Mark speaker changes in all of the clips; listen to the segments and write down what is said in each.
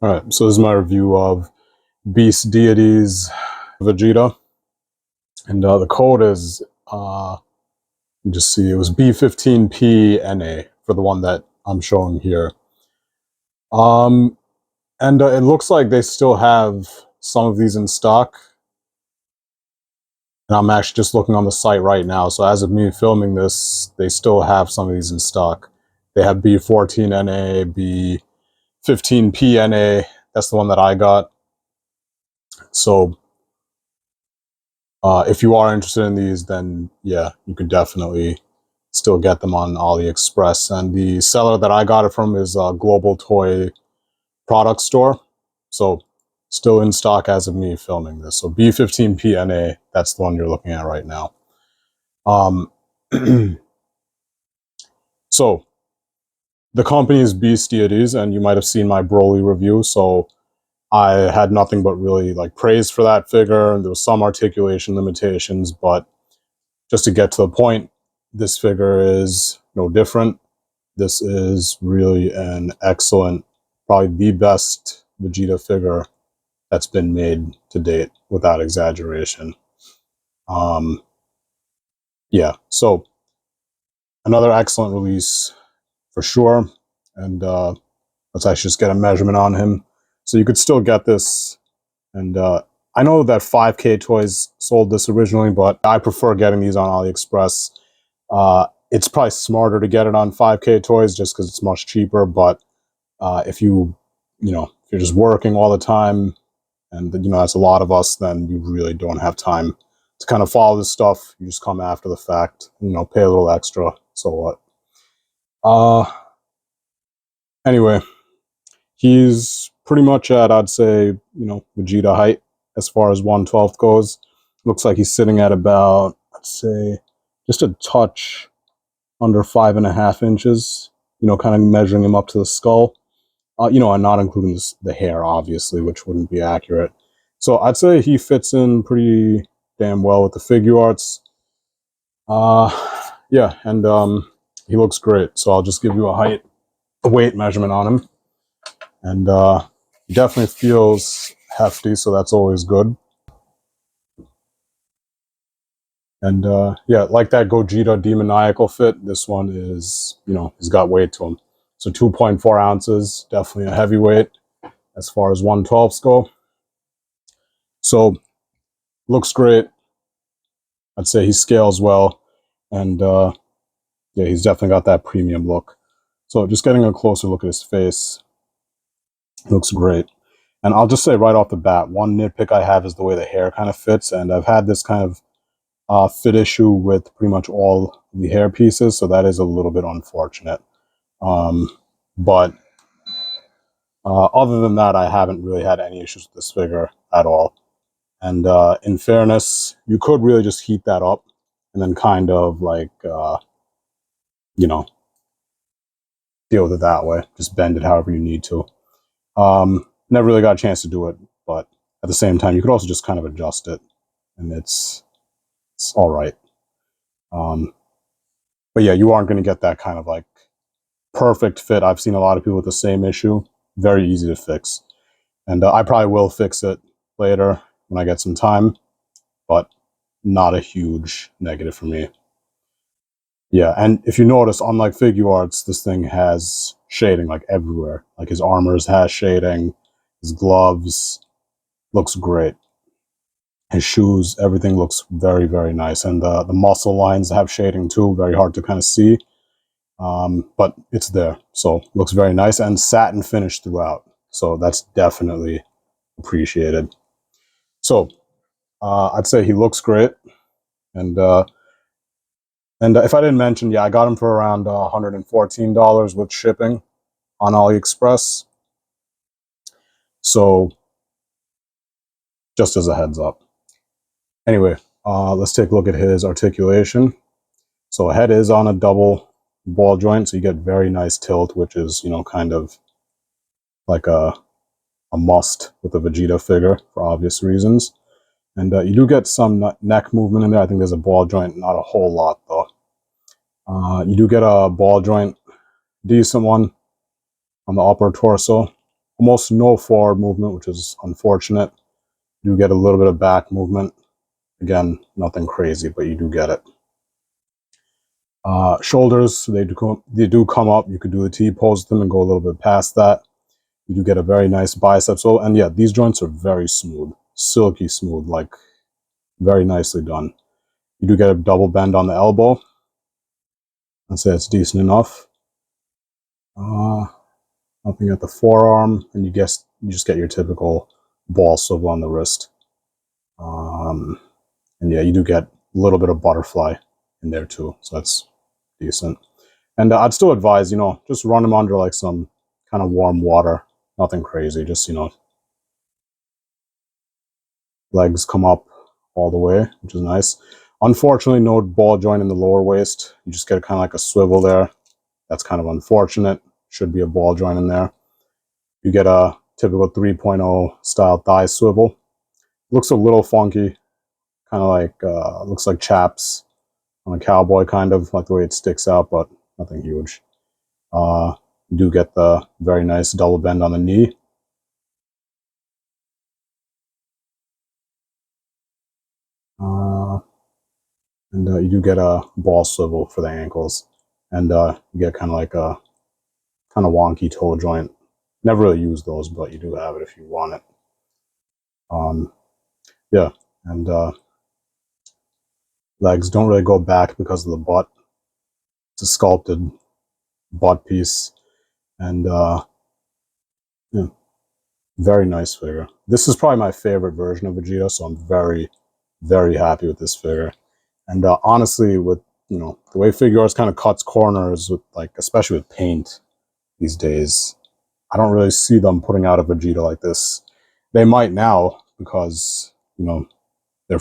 Speaker 1: Alright, so this is my review of Deities Vegeta. And the code is, just see, it was B15P-NA for the one that I'm showing here. And it looks like they still have some of these in stock. And I'm actually just looking on the site right now. So as of me filming this, they still have some of these in stock. They have B14NA, B15P-NA. That's the one that I got. So if you are interested in these, then yeah, you could definitely still get them on AliExpress. And the seller that I got it from is a Global Toy Product Store. So still in stock as of me filming this. So B15P-NA, that's the one you're looking at right now. So the company is Beast Deities, and you might have seen my Broly review. So I had nothing but really like praise for that figure, and there was some articulation limitations, but just to get to the point, this figure is no different. This is really an excellent, probably the best Vegeta figure that's been made to date, without exaggeration. Yeah, so another excellent release for sure. And let's actually just get a measurement on him. So you could still get this. And I know that 5K Toys sold this originally, but I prefer getting these on AliExpress. It's probably smarter to get it on 5K Toys just because it's much cheaper. But if you're just working all the time, and that's a lot of us, then you really don't have time to kind of follow this stuff. You just come after the fact, pay a little extra. So what? Anyway, he's pretty much at, I'd say, Vegeta height as far as 1/12 goes. Looks like he's sitting at about, let's say, just a touch under 5.5 inches, kind of measuring him up to the skull. And not including the hair, obviously, which wouldn't be accurate. So I'd say he fits in pretty damn well with the figure arts. Yeah, and he looks great. So I'll just give you a weight measurement on him. And he definitely feels hefty, so that's always good. And yeah, like that Gogeta Demoniacal fit, this one is, he's got weight to him. So 2.4 ounces, definitely a heavyweight as far as 1/12s go. So looks great. I'd say he scales well. And yeah, he's definitely got that premium look. So just getting a closer look at his face, looks great. And I'll just say right off the bat, one nitpick I have is the way the hair kind of fits. And I've had this kind of fit issue with pretty much all the hair pieces, so that is a little bit unfortunate. But other than that, I haven't really had any issues with this figure at all. And in fairness, you could really just heat that up and then kind of like, deal with it that way. Just bend it however you need to. Never really got a chance to do it, but at the same time, you could also just kind of adjust it, and it's all right. But yeah, you aren't going to get that kind of like perfect fit. I've seen a lot of people with the same issue. Very easy to fix. And I probably will fix it later when I get some time, but not a huge negative for me. Yeah, and if you notice, unlike figure arts, this thing has shading like everywhere. Like his armors has shading, his gloves, looks great. His shoes, everything looks very, very nice. And the muscle lines have shading too, very hard to kind of see. But it's there, so looks very nice, and satin finish throughout. So that's definitely appreciated. So I'd say he looks great. And if I didn't mention, yeah, I got him for around $114 with shipping on AliExpress. So just as a heads up. Anyway, let's take a look at his articulation. So head is on a double ball joint, so you get very nice tilt, which is, kind of like a must with a Vegeta figure for obvious reasons. And you do get some neck movement in there. I think there's a ball joint, not a whole lot though. You do get a ball joint, decent one on the upper torso. Almost no forward movement, which is unfortunate. You get a little bit of back movement. Again, nothing crazy, but you do get it. Shoulders, they do come up. You could do the T-pose with them and go a little bit past that. You do get a very nice bicep. So, and yeah, these joints are very smooth, silky smooth, like very nicely done. You do get a double bend on the elbow. I'd say it's decent enough. Nothing at the forearm, and you just get your typical ball swivel on the wrist. And yeah, you do get a little bit of butterfly in there too, so that's decent. And I'd still advise, just run them under like some kind of warm water. Nothing crazy, just, legs come up all the way, which is nice. Unfortunately, no ball joint in the lower waist. You just get kind of like a swivel there. That's kind of unfortunate. Should be a ball joint in there. You get a typical 3.0 style thigh swivel. Looks a little funky, kind of like, looks like chaps on a cowboy, kind of like the way it sticks out, but nothing huge. You do get the very nice double bend on the knee. And you do get a ball swivel for the ankles. And you get kind of like a kind of wonky toe joint. Never really use those, but you do have it if you want it. Yeah, and legs don't really go back because of the butt. It's a sculpted butt piece. And yeah, very nice figure. This is probably my favorite version of Vegeta, so I'm very, very happy with this figure. And honestly, with the way figure arts kind of cuts corners with especially with paint these days, I don't really see them putting out a Vegeta like this. They might now because their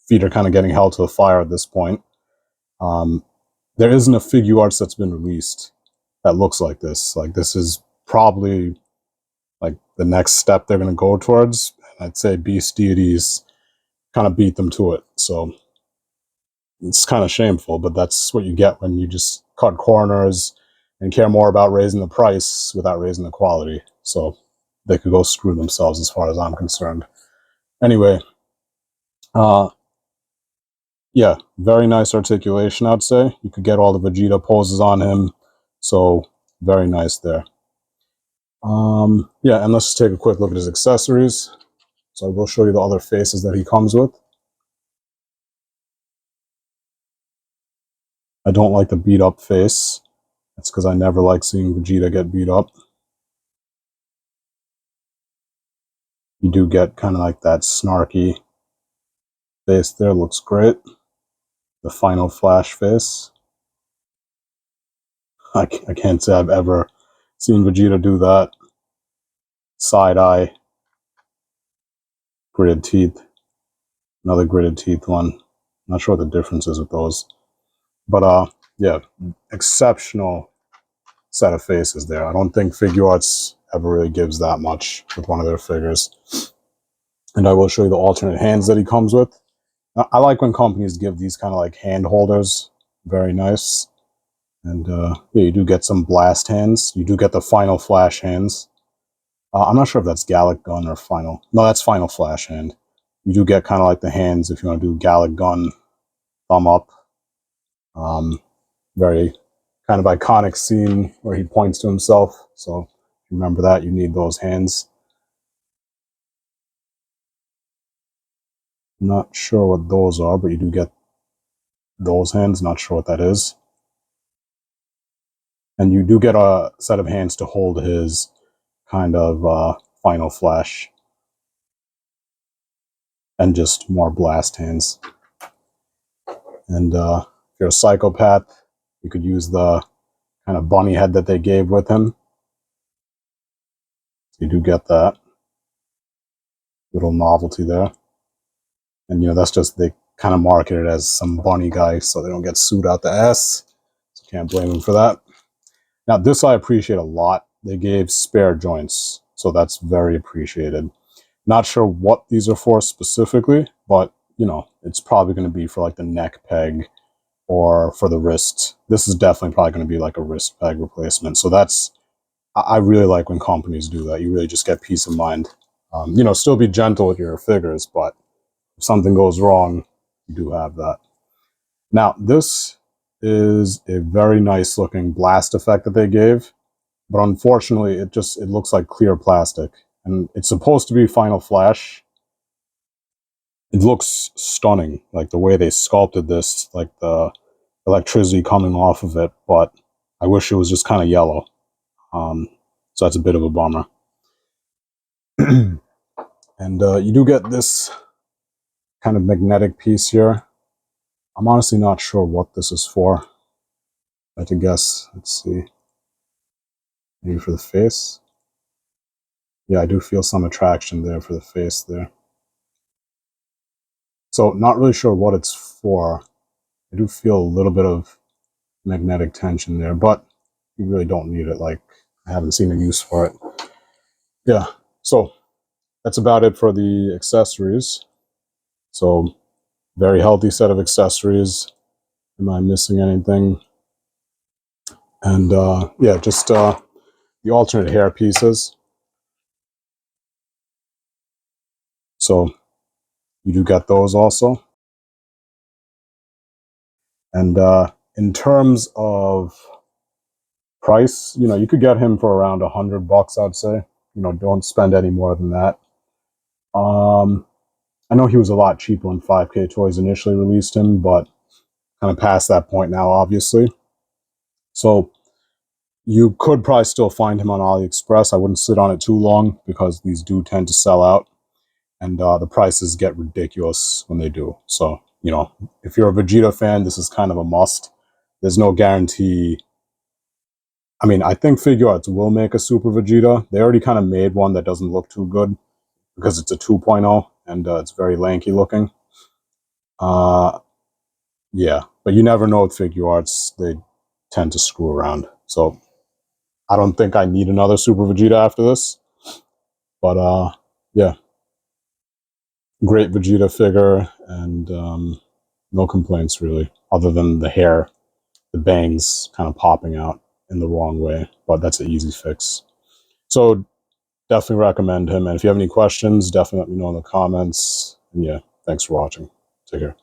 Speaker 1: feet are kind of getting held to the fire at this point. There isn't a figure arts that's been released that looks like this. Like this is probably like the next step they're going to go towards. I'd say Beast Deities kind of beat them to it. So it's kind of shameful, but that's what you get when you just cut corners and care more about raising the price without raising the quality. So they could go screw themselves as far as I'm concerned. Anyway, yeah, very nice articulation, I'd say. You could get all the Vegeta poses on him. So very nice there. Yeah, and let's take a quick look at his accessories. So I will show you the other faces that he comes with. I don't like the beat up face. That's because I never like seeing Vegeta get beat up. You do get kind of like that snarky face there. Looks great. The final flash face. I can't say I've ever seen Vegeta do that. Side eye. Gritted teeth. Another gritted teeth one. Not sure what the difference is with those. But yeah, exceptional set of faces there. I don't think Figure Arts ever really gives that much with one of their figures. And I will show you the alternate hands that he comes with. I like when companies give these kind of like hand holders. Very nice. And yeah, you do get some blast hands. You do get the final flash hands. I'm not sure if that's Gallic Gun or final. No, that's final flash hand. You do get kind of like the hands if you want to do Gallic Gun, thumb up. Very kind of iconic scene where he points to himself. So remember that, you need those hands. Not sure what those are, but you do get those hands. Not sure what that is. And you do get a set of hands to hold his kind of final flash. And just more blast hands. And if you're a psychopath, you could use the kind of bunny head that they gave with him. So you do get that little novelty there. And that's just, they kind of market it as some bunny guy so they don't get sued out the ass. So can't blame them for that. Now this I appreciate a lot. They gave spare joints, so that's very appreciated. Not sure what these are for specifically, but it's probably going to be for like the neck peg or for the wrist. This is definitely probably going to be like a wrist peg replacement. So that's I really like when companies do that. You really just get peace of mind. You know, still be gentle with your figures, but if something goes wrong, you do have that. Now, this is a very nice looking blast effect that they gave, but unfortunately, it looks like clear plastic, and it's supposed to be Final Flash. It looks stunning, like the way they sculpted this, like the electricity coming off of it, but I wish it was just kind of yellow. So that's a bit of a bummer. And you do get this kind of magnetic piece here. I'm honestly not sure what this is for. I had to guess. Let's see. Maybe for the face. Yeah, I do feel some attraction there for the face there. So not really sure what it's for. I do feel a little bit of magnetic tension there, but you really don't need it. Like, I haven't seen a use for it. Yeah, so that's about it for the accessories. So very healthy set of accessories. Am I missing anything? And yeah, just the alternate hair pieces. So you do get those also. And in terms of price, you know, you could get him for around $100, I'd say. You know, don't spend any more than that. I know he was a lot cheaper when 5K Toys initially released him, but kind of past that point now, obviously. So you could probably still find him on AliExpress. I wouldn't sit on it too long because these do tend to sell out, and the prices get ridiculous when they do. So, you know, if you're a Vegeta fan, this is kind of a must. There's no guarantee. I mean, I think Figure Arts will make a Super Vegeta. They already kind of made one that doesn't look too good because it's a 2.0 and it's very lanky looking. Yeah, but you never know with Figure Arts. They tend to screw around. So I don't think I need another Super Vegeta after this. But yeah, great Vegeta figure, and no complaints really, other than the hair, the bangs kind of popping out in the wrong way. But that's an easy fix. So definitely recommend him. And if you have any questions, definitely let me know in the comments. And yeah, thanks for watching. Take care.